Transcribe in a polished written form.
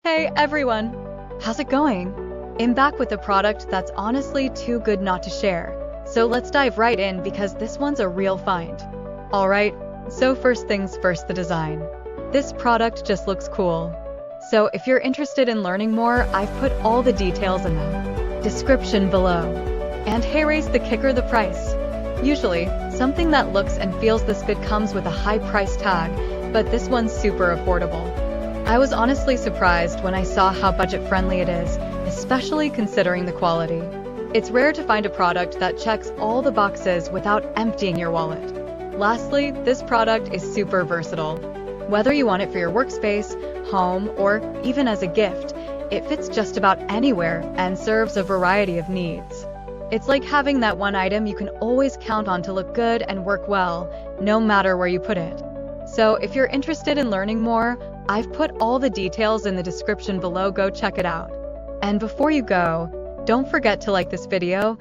Hey everyone! How's it going? I'm back with a product that's honestly too good not to share. So let's dive right in because this one's a real find. Alright, so first things first, the design. This product just looks cool. So if you're interested in learning more, I've put all the details in the description below. And here's the kicker, the price. Usually, something that looks and feels this good comes with a high price tag, but this one's super affordable. I was honestly surprised when I saw how budget-friendly it is, especially considering the quality. It's rare to find a product that checks all the boxes without emptying your wallet. Lastly, this product is super versatile. Whether you want it for your workspace, home, or even as a gift, it fits just about anywhere and serves a variety of needs. It's like having that one item you can always count on to look good and work well, no matter where you put it. So if you're interested in learning more, I've put all the details in the description below. Go check it out. And before you go, don't forget to like this video,